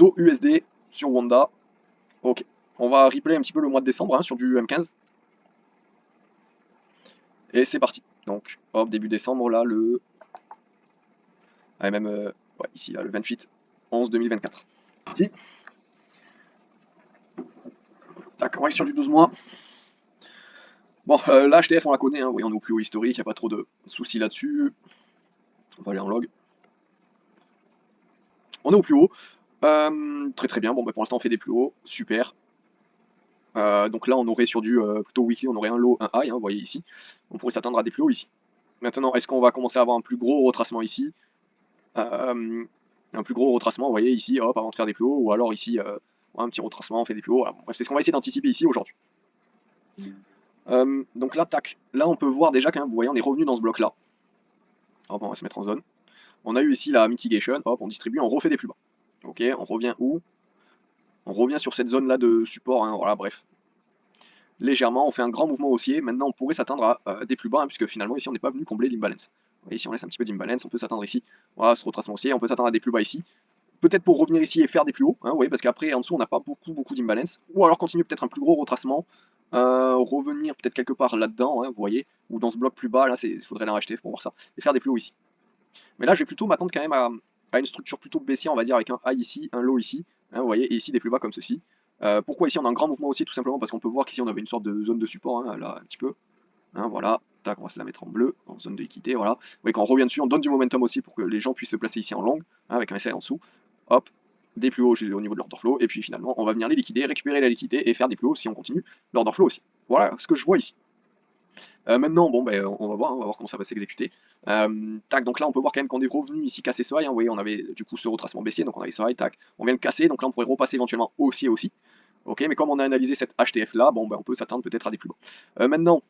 XO USD sur Wanda. Ok, on va replay un petit peu le mois de décembre hein, sur du M15. Et c'est parti. Donc, hop, début décembre, là, le... Ah, même, ouais, ici, là, le 28/11/2024. Parti. Tac, on est sur du 12 mois. Bon, là, HTF, on la connaît, hein, oui, on est au plus haut historique, il n'y a pas trop de soucis là-dessus. On va aller en log. On est au plus haut. Très très bien, bon, bah, pour l'instant, on fait des plus hauts, super. Donc là, on aurait sur du plutôt weekly, on aurait un low, un high, hein, vous voyez ici. On pourrait s'attendre à des plus hauts ici. Maintenant, est-ce qu'on va commencer à avoir un plus gros retracement ici un plus gros retracement, vous voyez ici, hop, avant de faire des plus hauts, ou alors ici, un petit retracement, on fait des plus hauts. Voilà. Bref, c'est ce qu'on va essayer d'anticiper ici aujourd'hui. Donc là, tac, là on peut voir déjà quand même, vous voyez, on est revenu dans ce bloc-là. Hop, on va se mettre en zone. On a eu ici la mitigation, hop, on distribue, on refait des plus bas. Ok, on revient où? On revient sur cette zone-là de support, hein, voilà, bref. Légèrement, on fait un grand mouvement haussier. Maintenant, on pourrait s'attendre à des plus bas, hein, puisque finalement, ici, on n'est pas venu combler l'imbalance. Vous voyez, si on laisse un petit peu d'imbalance, on peut s'attendre ici, voilà, ce retracement haussier, on peut s'attendre à des plus bas ici. Peut-être pour revenir ici et faire des plus hauts, hein, vous voyez, parce qu'après, en dessous, on n'a pas beaucoup d'imbalance. Ou alors continuer peut-être un plus gros retracement, revenir peut-être quelque part là-dedans, hein, vous voyez, ou dans ce bloc plus bas, là, il faudrait la racheter pour voir ça, et faire des plus hauts ici. Mais là, je vais plutôt m'attendre quand même à une structure plutôt baissière, on va dire, avec un high ici, un low ici, hein, vous voyez, et ici des plus bas comme ceci. Pourquoi ici on a un grand mouvement aussi, tout simplement parce qu'on peut voir qu'ici on avait une sorte de zone de support, hein, là, un petit peu. Hein, voilà, tac, on va se la mettre en bleu, en zone de liquidité, voilà. Vous voyez, quand on revient dessus, on donne du momentum aussi pour que les gens puissent se placer ici en long, hein, avec un SL en dessous. Hop, des plus hauts au niveau de l'order flow, et puis finalement, on va venir les liquider, récupérer la liquidité et faire des plus hauts si on continue l'order flow aussi. Voilà ce que je vois ici. Maintenant, bon, ben, on va voir comment ça va s'exécuter. Tac, donc là, on peut voir quand même qu'on est revenu ici casser ce high. Hein, vous voyez, on avait du coup ce retracement baissier, donc on avait ce high, tac. On vient le casser, donc là, on pourrait repasser éventuellement haussier aussi. Ok, mais comme on a analysé cette HTF là, bon, ben, on peut s'attendre peut-être à des plus bas. Maintenant,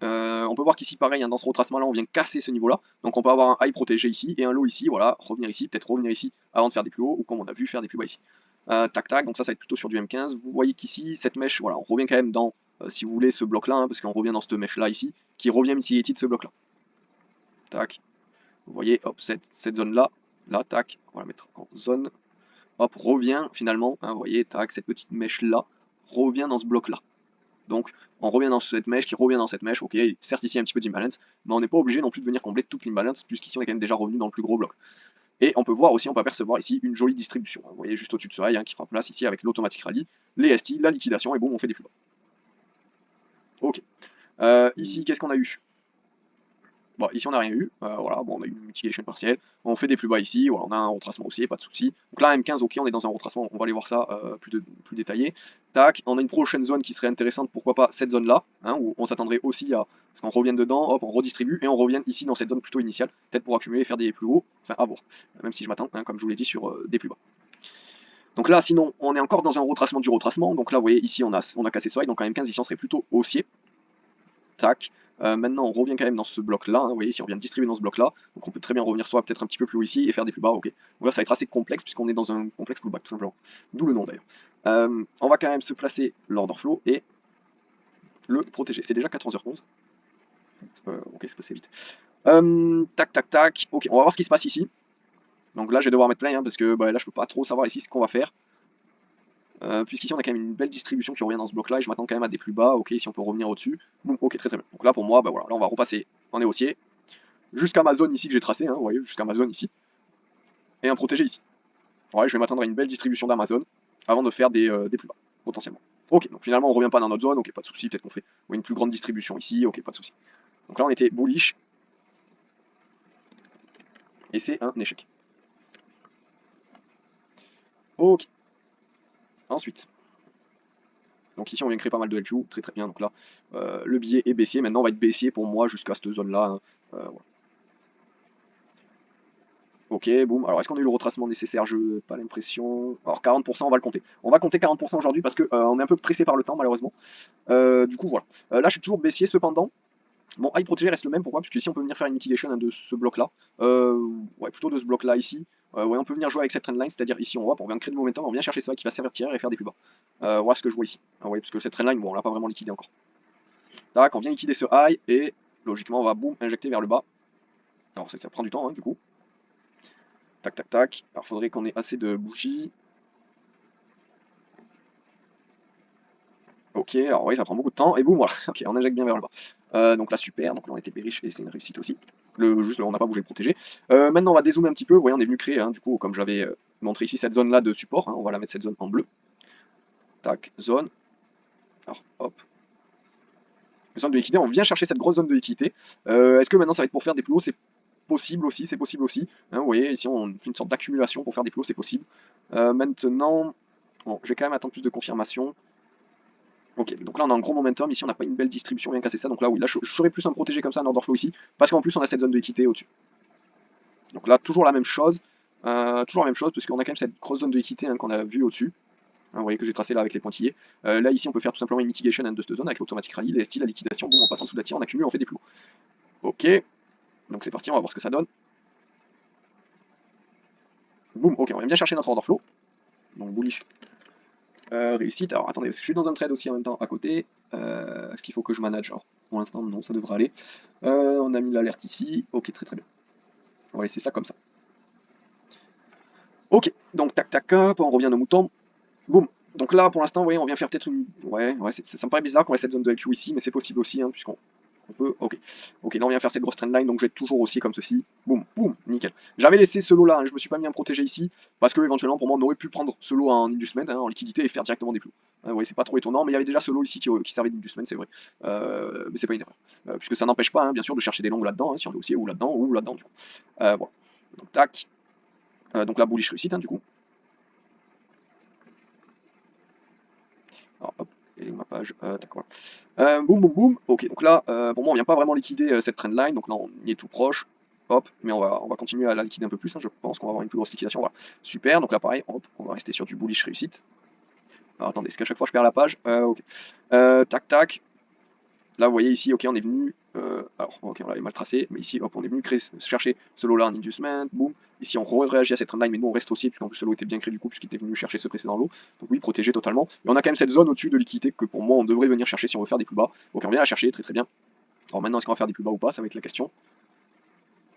on peut voir qu'ici, pareil, hein, dans ce retracement là, on vient casser ce niveau là. Donc on peut avoir un high protégé ici et un low ici, voilà, revenir ici, peut-être revenir ici avant de faire des plus hauts, ou comme on a vu, faire des plus bas ici. Tac tac, donc ça va être plutôt sur du M15. Vous voyez qu'ici, cette mèche, voilà, on revient quand même dans, si vous voulez, ce bloc là, hein, parce qu'on revient dans cette mèche là ici, qui revient mitigated de ce bloc là. Tac, vous voyez, hop, cette zone là, là, tac, on va la mettre en zone. Hop, revient finalement, hein, vous voyez, tac, cette petite mèche là, revient dans ce bloc là. Donc on revient dans cette mèche, qui revient dans cette mèche, ok, certes ici un petit peu d'imbalance, mais on n'est pas obligé non plus de venir combler toute l'imbalance, puisqu'ici on est quand même déjà revenu dans le plus gros bloc. Et on peut voir aussi, on peut apercevoir ici une jolie distribution. Vous voyez juste au-dessus de ce high hein, qui prend place ici avec l'automatic rally, les ST, la liquidation, et boum, on fait des plus bas. Ok. Ici, qu'est-ce qu'on a eu? Bon, ici on n'a rien eu, voilà, bon, on a eu une mitigation partielle, on fait des plus bas ici, voilà, on a un retracement haussier, pas de souci. Donc là, M15, ok, on est dans un retracement, on va aller voir ça plus détaillé. Tac, on a une prochaine zone qui serait intéressante, pourquoi pas cette zone-là, hein, où on s'attendrait aussi à ce qu'on revienne dedans, hop, on redistribue, et on revient ici dans cette zone plutôt initiale, peut-être pour accumuler et faire des plus hauts, enfin à voir, même si je m'attends, hein, comme je vous l'ai dit, sur des plus bas. Donc là, sinon, on est encore dans un retracement du retracement, donc là, vous voyez, ici on a cassé ce high, donc en M15, ici on serait plutôt haussier. Tac. Maintenant, on revient quand même dans ce bloc-là. Hein, vous voyez, si on vient distribuer dans ce bloc-là, donc on peut très bien revenir soit peut-être un petit peu plus haut ici et faire des plus bas. Ok. Donc là, ça va être assez complexe puisqu'on est dans un complexe pullback tout simplement. D'où le nom d'ailleurs. On va quand même se placer l'order flow et le protéger. C'est déjà 14h11. Ok, c'est passé vite. Tac, tac, tac. Ok, on va voir ce qui se passe ici. Donc là, je vais devoir mettre play hein, parce que bah, là, je peux pas trop savoir ici ce qu'on va faire. Puisqu'ici on a quand même une belle distribution qui revient dans ce bloc là et je m'attends quand même à des plus bas, ok, si on peut revenir au-dessus, bon, ok, très bien. Donc là pour moi, bah voilà, là on va repasser en est haussier, jusqu'à ma zone ici que j'ai tracée, hein, vous voyez, jusqu'à ma zone ici, et un protégé ici. Ouais, je vais m'attendre à une belle distribution d'Amazon avant de faire des plus bas, potentiellement. Ok, donc finalement on revient pas dans notre zone, ok, pas de souci, peut-être qu'on fait une plus grande distribution ici, ok, pas de souci. Donc là on était bullish, et c'est un échec. Ok, ensuite. Donc ici on vient créer pas mal de LQ, très très bien, donc là le billet est baissier, maintenant on va être baissier pour moi jusqu'à cette zone là. Hein. Voilà. Ok, boum, alors est-ce qu'on a eu le retracement nécessaire? Je n'ai pas l'impression. Alors 40% on va le compter. On va compter 40% aujourd'hui parce qu'on est un peu pressé par le temps malheureusement. Du coup voilà. Là je suis toujours baissier cependant. Mon high protégé reste le même, pourquoi? Parce que ici on peut venir faire une mitigation hein, de ce bloc là. Ouais, plutôt de ce bloc là ici. Ouais, on peut venir jouer avec cette trendline, c'est-à-dire ici on vient créer du momentum, on vient chercher ça qui va servir de tireur et faire des plus bas. Voilà ce que je vois ici. Ah, ouais, parce que cette trendline, bon on l'a pas vraiment liquidé encore. Tac, on vient liquider ce high et logiquement on va boum injecter vers le bas. Alors ça prend du temps hein, du coup. Tac tac tac. Alors faudrait qu'on ait assez de bougies. Ok, alors oui, ça prend beaucoup de temps, et boum, voilà, ok, on injecte bien vers le bas. Donc là, super, donc là on était bearish, et c'est une réussite aussi. Juste, on n'a pas bougé le protégé. Maintenant, on va dézoomer un petit peu, vous voyez, on est venu créer, hein, du coup, comme j'avais montré ici, cette zone-là de support, hein, on va la mettre cette zone en bleu. Tac, zone. Alors, hop. Zone de liquidité, on vient chercher cette grosse zone de liquidité. Est-ce que maintenant ça va être pour faire des plus hauts? C'est possible aussi, c'est possible aussi. Hein, vous voyez, ici on fait une sorte d'accumulation pour faire des plus hauts, c'est possible. Maintenant, bon, je vais quand même attendre plus de confirmation. Ok, donc là on a un gros momentum, ici on n'a pas une belle distribution, rien casser ça, donc là oui, là je serais plus un protégé comme ça, un order flow ici, parce qu'en plus on a cette zone de liquidité au-dessus. Donc là, toujours la même chose, parce qu'on a quand même cette grosse zone de liquidité hein, qu'on a vue au-dessus. Hein, vous voyez que j'ai tracé là avec les pointillés. Là ici on peut faire tout simplement une mitigation hein, de cette zone avec l'automatic rally, les styles, la liquidation, bon on passe en dessous de la tire, on accumule, on fait des plus hauts. Ok, donc c'est parti, on va voir ce que ça donne. Boum, ok, on vient bien chercher notre order flow. Donc bullish. Réussite, alors attendez, parce que je suis dans un trade aussi en même temps à côté. Est-ce qu'il faut que je manage? Alors, pour l'instant, non, ça devrait aller. On a mis l'alerte ici. Ok, très très bien. On va laisser ça comme ça. Ok, donc tac tac hop, on revient à nos moutons. Boum. Donc là, pour l'instant, vous voyez, on vient faire peut-être une... Ouais, ça me paraît bizarre qu'on ait cette zone de LQ ici, mais c'est possible aussi, hein, puisqu'on peut... Ok. Ok, là on vient faire cette grosse trendline, donc je vais toujours aussi comme ceci. Boum, boum, nickel. J'avais laissé ce lot là, hein, je me suis pas mis à me protéger ici, parce que éventuellement pour moi on aurait pu prendre ce lot en inducement, hein, en liquidité et faire directement des clous. Vous voyez, c'est pas trop étonnant, mais il y avait déjà ce lot ici qui servait d'inducement, c'est vrai. Mais c'est pas une erreur. Puisque ça n'empêche pas, hein, bien sûr, de chercher des longs là-dedans, hein, si on est haussier, ou là-dedans, du coup. Voilà. Donc tac. Donc la bullish réussite, hein, du coup. Alors, hop, et ma page, d'accord. Boum, boum, boum. Ok, donc là, pour moi, on vient pas vraiment liquider cette trendline, donc là, on y est tout proche. Hop, mais on va continuer à la liquider un peu plus, hein, je pense qu'on va avoir une plus grosse liquidation. Voilà, super. Donc là, pareil, hop, on va rester sur du bullish réussite. Alors, attendez, est-ce qu'à chaque fois je perds la page? Ok. Tac, tac. Là, vous voyez ici, ok, on est venu. Alors, ok, on l'avait mal tracé, mais ici, hop, on est venu chercher ce lot-là en inducement, boum. Ici, on réagit à cette trendline, mais nous, on reste aussi, puisqu'en plus, ce lot était bien créé du coup, puisqu'il était venu chercher ce précédent lot. Donc, oui, protégé totalement. Et on a quand même cette zone au-dessus de liquidité que pour moi, on devrait venir chercher si on veut faire des plus bas. Donc, on vient la chercher, très très bien. Alors, maintenant, est-ce qu'on va faire des plus bas ou pas? Ça va être la question.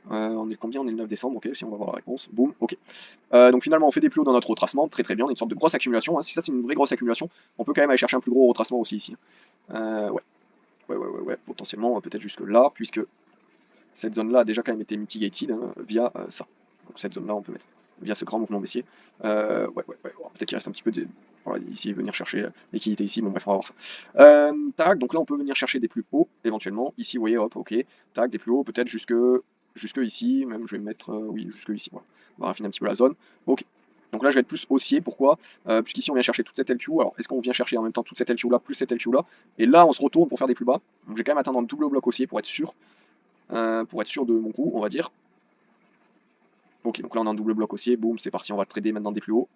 On est combien? On est le 9 décembre, ok, si on va voir la réponse. Boum, ok. Donc finalement on fait des plus hauts dans notre retracement, très très bien, on a une sorte de grosse accumulation. Hein. Si ça c'est une vraie grosse accumulation, on peut quand même aller chercher un plus gros retracement aussi ici. Ouais. Ouais, potentiellement peut-être jusque là, puisque cette zone-là a déjà quand même été mitigated hein, via ça. Donc cette zone-là on peut mettre via ce grand mouvement baissier. Ouais. Peut-être qu'il reste un petit peu de... Voilà, ici venir chercher l'équité ici, bon bref on va voir ça. Tac, donc là on peut venir chercher des plus hauts éventuellement. Ici vous voyez, hop, ok, tac, des plus hauts, peut-être jusque ici, même je vais mettre, oui, jusque ici, voilà. On va raffiner un petit peu la zone. Ok. Donc là je vais être plus haussier, pourquoi? Puisqu'ici on vient chercher toute cette LQ, alors est-ce qu'on vient chercher en même temps toute cette LQ là, plus cette LQ là, et là on se retourne pour faire des plus bas, donc je vais quand même attendre un double bloc haussier pour être sûr de mon coup, on va dire. Ok, donc là on a un double bloc haussier, boum, c'est parti, on va trader maintenant des plus hauts.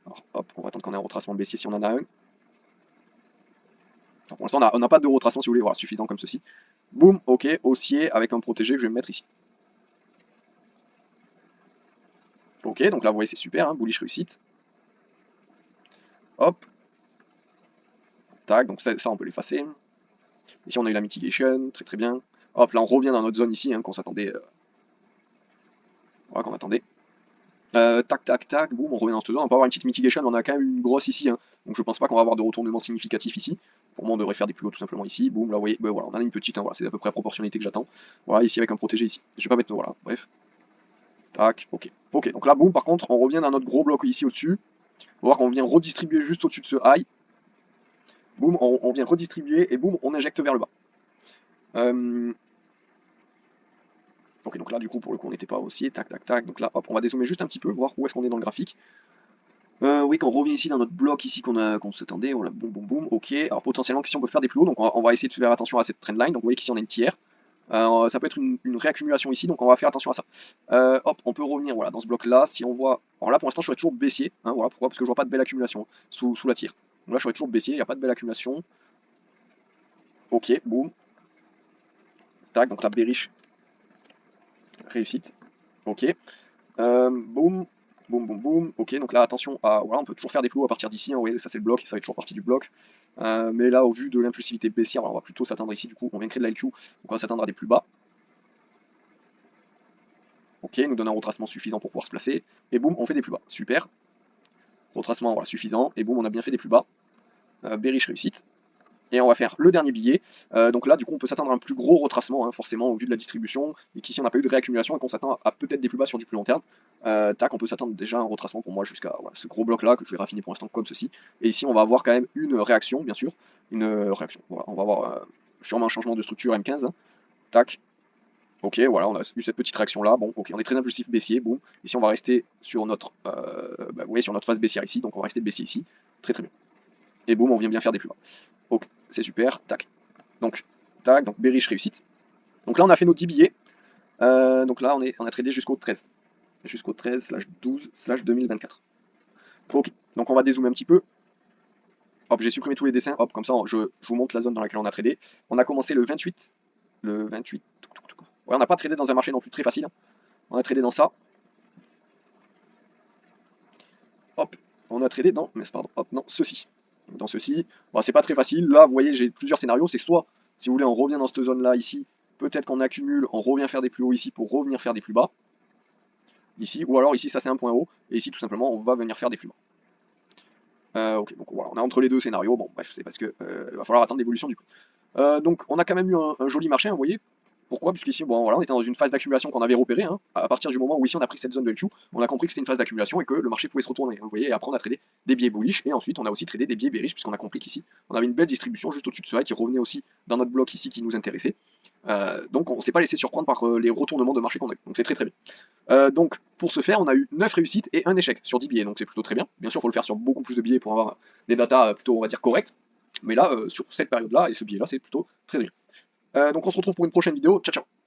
Alors hop, on va attendre qu'on ait un retracement baissier si on en a un. Alors, pour l'instant on n'a pas de retracement si vous voulez, voilà, suffisant comme ceci. Boum, ok, haussier avec un protégé que je vais me mettre ici. Ok, donc là vous voyez c'est super, hein, bullish réussite. Hop. Tac, donc ça on peut l'effacer. Ici on a eu la mitigation, très très bien. Hop, là on revient dans notre zone ici, hein, qu'on s'attendait. Voilà, qu'on attendait. Tac, boum, on revient dans cette zone, on peut avoir une petite mitigation, mais on a quand même une grosse ici, hein. Donc je pense pas qu'on va avoir de retournement significatif ici. Pour moi on devrait faire des plus hauts tout simplement ici, boum, là vous voyez, bah, voilà, on en a une petite, hein, voilà, c'est à peu près la proportionnalité que j'attends. Voilà, ici avec un protégé ici. Je vais pas mettre, voilà, bref. Tac, ok. Ok, donc là boum, par contre, on revient dans notre gros bloc ici au-dessus. On va voir qu'on vient redistribuer juste au-dessus de ce high. Boum, on vient redistribuer et boum, on injecte vers le bas. Ok, donc là du coup pour le coup on n'était pas haussier, tac, donc là hop, on va dézoomer juste un petit peu, voir où est-ce qu'on est dans le graphique. Oui, quand on revient ici dans notre bloc ici qu'on s'attendait, voilà, boum, ok. Alors potentiellement ici on peut faire des plus hauts, donc on va essayer de faire attention à cette trendline. Donc vous voyez qu'ici on a une tiers. Ça peut être une réaccumulation ici, donc on va faire attention à ça. Hop, on peut revenir voilà, dans ce bloc là, si on voit... Alors là pour l'instant je serais toujours baissier, hein, voilà, pourquoi? Parce que je vois pas de belle accumulation sous la tire. Donc là je serais toujours baissier, il n'y a pas de belle accumulation. Ok, boum. Tac, donc la bearish réussite. Ok. Boum, boum. Ok, donc là, attention à. Voilà, on peut toujours faire des plus hauts à partir d'ici. Hein, vous voyez, ça c'est le bloc, ça fait toujours partie du bloc. Mais là, au vu de l'impulsivité baissière, alors on va plutôt s'attendre ici. Du coup, on vient créer de la LQ, donc on va s'attendre à des plus bas. Ok, nous donne un retracement suffisant pour pouvoir se placer. Et boum, on fait des plus bas. Super. Retracement, voilà, suffisant. Et boum, on a bien fait des plus bas. Bearish réussite. Et on va faire le dernier billet. Donc là, du coup, on peut s'attendre à un plus gros retracement, hein, forcément, au vu de la distribution, et qu'ici on n'a pas eu de réaccumulation et qu'on s'attend à peut-être des plus bas sur du plus long terme. Tac, on peut s'attendre déjà à un retracement pour moi jusqu'à voilà, ce gros bloc là, que je vais raffiner pour l'instant comme ceci. Et ici, on va avoir quand même une réaction, bien sûr. Une réaction. Voilà, on va avoir sûrement un changement de structure M15. Hein. Tac. Ok, voilà, on a eu cette petite réaction là. Bon, ok, on est très impulsif baissier. Boum. Ici, on va rester sur notre, vous voyez, sur notre phase baissière ici. Donc, on va rester baissier ici. Très très bien. Et boum, on vient bien faire des plus bas. Ok, c'est super. Tac. Donc, tac, donc bearish réussite. Donc là, on a fait nos 10 billets. Donc là, on a tradé jusqu'au 13. Jusqu'au 13/12/2024. Ok, donc on va dézoomer un petit peu. Hop, j'ai supprimé tous les dessins. Hop, comme ça, je vous montre la zone dans laquelle on a tradé. On a commencé le 28. Le 28. Ouais, on n'a pas tradé dans un marché non plus très facile. Hein. On a tradé dans ça. Hop, on a tradé dans. Mais pardon, hop, non, ceci. Dans ceci. Bon, c'est pas très facile. Là, vous voyez, j'ai plusieurs scénarios. C'est soit, si vous voulez, on revient dans cette zone-là, ici. Peut-être qu'on accumule, on revient faire des plus hauts ici pour revenir faire des plus bas. Ici, ou alors ici, ça c'est un point haut. Et ici, tout simplement, on va venir faire des plus bas. Ok, donc voilà, on est entre les deux scénarios. Bon, bref, c'est parce que va falloir attendre l'évolution du coup. Donc on a quand même eu un joli marché, hein, vous voyez. Pourquoi? Puisqu'ici, bon, voilà, on était dans une phase d'accumulation qu'on avait repérée. Hein. À partir du moment où ici on a pris cette zone de LQ, on a compris que c'était une phase d'accumulation et que le marché pouvait se retourner. Hein, vous voyez, et après on a tradé des biais bullish et ensuite on a aussi tradé des biais bearish puisqu'on a compris qu'ici on avait une belle distribution juste au-dessus de cela qui revenait aussi dans notre bloc ici qui nous intéressait. Donc on ne s'est pas laissé surprendre par les retournements de marché qu'on a eu. Donc c'est très très bien. Donc pour ce faire, on a eu 9 réussites et un échec sur 10 billets, donc c'est plutôt très bien. Bien sûr, il faut le faire sur beaucoup plus de billets pour avoir des datas plutôt, on va dire, correctes. Mais là, sur cette période-là et ce billet-là, c'est plutôt très bien. Donc on se retrouve pour une prochaine vidéo. Ciao ciao.